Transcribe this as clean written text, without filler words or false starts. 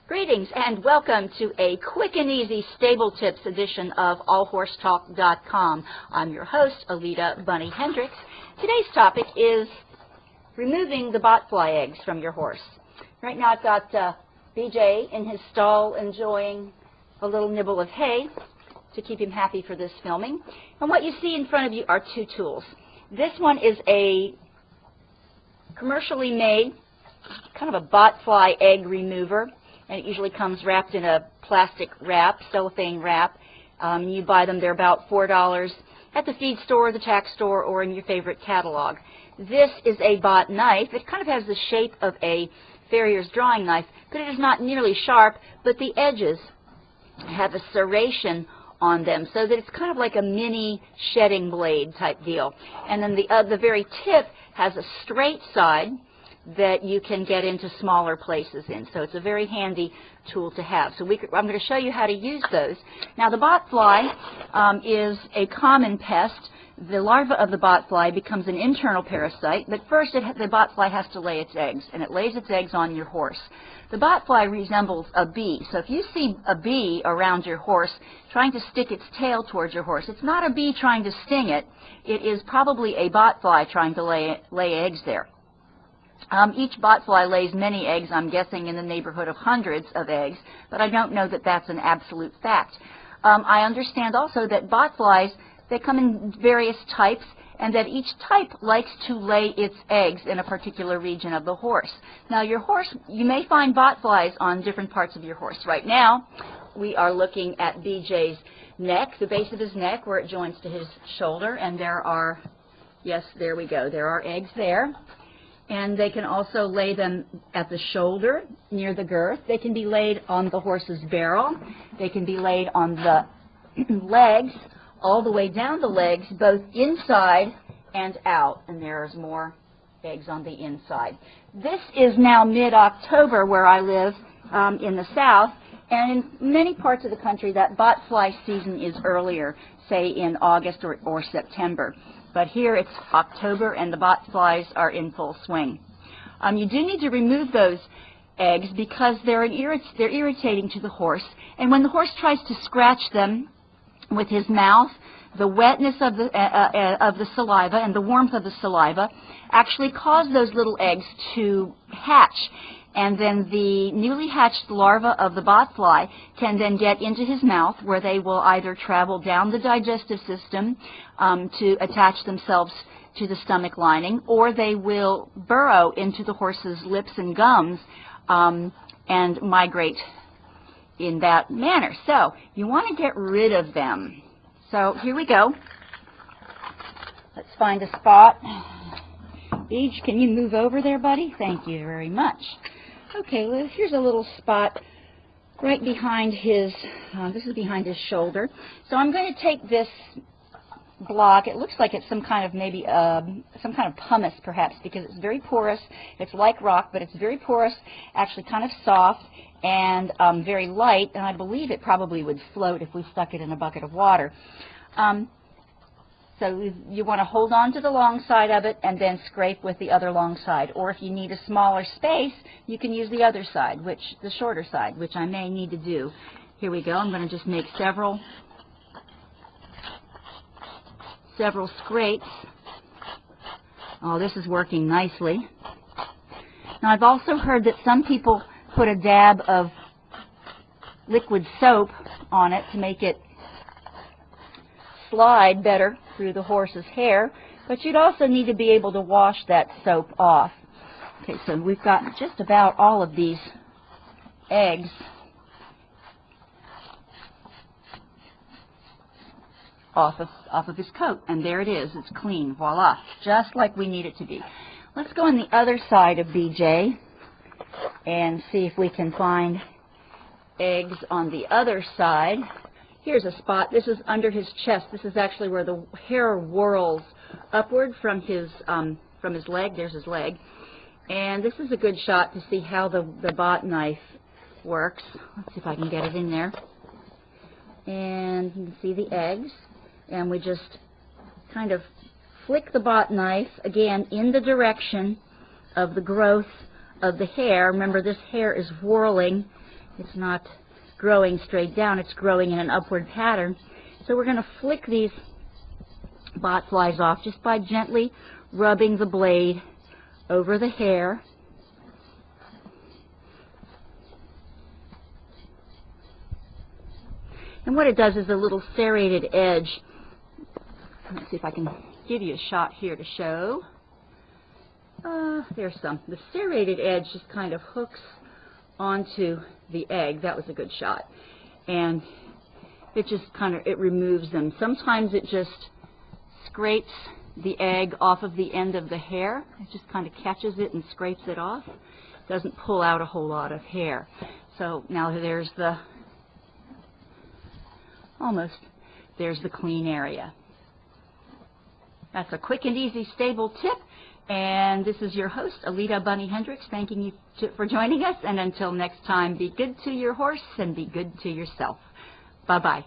Greetings and welcome to a quick and easy stable tips edition of allhorsetalk.com. I'm your host, Alita Bunny Hendricks. Today's topic is removing the botfly eggs from your horse. Right now I've got BJ in his stall enjoying a little nibble of hay to keep him happy for this filming. And what you see in front of you are two tools. This one is a commercially made kind of a botfly egg remover. And it usually comes wrapped in a plastic wrap, cellophane wrap. You buy them, they're about $4 at the feed store, the tack store, or in your favorite catalog. This is a bot knife. It kind of has the shape of a farrier's drawing knife, but it is not nearly sharp, but the edges have a serration on them so that it's kind of like a mini shedding blade type deal. And then the very tip has a straight side that you can get into smaller places in. So it's a very handy tool to have. So I'm going to show you how to use those. Now the botfly is a common pest. The larva of the botfly becomes an internal parasite, but first the botfly has to lay its eggs, and it lays its eggs on your horse. The botfly resembles a bee. So if you see a bee around your horse trying to stick its tail towards your horse, it's not a bee trying to sting it. It is probably a botfly trying to lay eggs there. Each botfly lays many eggs, I'm guessing in the neighborhood of hundreds of eggs, but I don't know that that's an absolute fact. I understand also that botflies, they come in various types, and that each type likes to lay its eggs in a particular region of the horse. Now your horse, you may find botflies on different parts of your horse. Right now, we are looking at BJ's neck, the base of his neck where it joins to his shoulder, and there are, yes, there we go, there are eggs there. And they can also lay them at the shoulder, near the girth. They can be laid on the horse's barrel. They can be laid on the legs, all the way down the legs, both inside and out. And there's more eggs on the inside. This is now mid-October where I live in the south. And in many parts of the country, that botfly season is earlier, say in August or September. But here it's October and the botflies are in full swing. You do need to remove those eggs because they're irritating to the horse. And when the horse tries to scratch them with his mouth, the wetness of the saliva and the warmth of the saliva actually cause those little eggs to hatch. And then the newly hatched larva of the botfly can then get into his mouth, where they will either travel down the digestive system to attach themselves to the stomach lining, or they will burrow into the horse's lips and gums and migrate in that manner. So you want to get rid of them. So here we go. Let's find a spot. Beej, can you move over there, buddy? Thank you very much. Okay, well, here's a little spot right behind his, this is behind his shoulder. So I'm going to take this block. It looks like it's some kind of maybe, some kind of pumice perhaps, because it's very porous. It's like rock, but it's very porous, actually kind of soft, and very light, and I believe it probably would float if we stuck it in a bucket of water. So you want to hold on to the long side of it and then scrape with the other long side. Or if you need a smaller space, you can use the other side, the shorter side, which I may need to do. Here we go. I'm going to just make several scrapes. Oh, this is working nicely. Now I've also heard that some people put a dab of liquid soap on it to make it slide better through the horse's hair, but you'd also need to be able to wash that soap off. Okay, so we've got just about all of these eggs off of his coat, and there it is. It's clean, voila, just like we need it to be. Let's go on the other side of BJ and see if we can find eggs on the other side. Here's a spot. This is under his chest. This is actually where the hair whirls upward from his leg. There's his leg. And this is a good shot to see how the bot knife works. Let's see if I can get it in there. And you can see the eggs. And we just kind of flick the bot knife, again, in the direction of the growth of the hair. Remember, this hair is whirling It's not growing straight down, it's growing in an upward pattern. So we're going to flick these bot flies off just by gently rubbing the blade over the hair. And what it does is a little serrated edge. Let's see if I can give you a shot here to show. There's some. The serrated edge just kind of hooks onto the egg. That was a good shot. And it just kind of, it removes them. Sometimes it just scrapes the egg off of the end of the hair. It just kind of catches it and scrapes it off. Doesn't pull out a whole lot of hair. So now there's the, almost, there's the clean area. That's a quick and easy stable tip. And this is your host, Alita Bunny Hendricks, thanking you for joining us. And until next time, be good to your horse and be good to yourself. Bye-bye.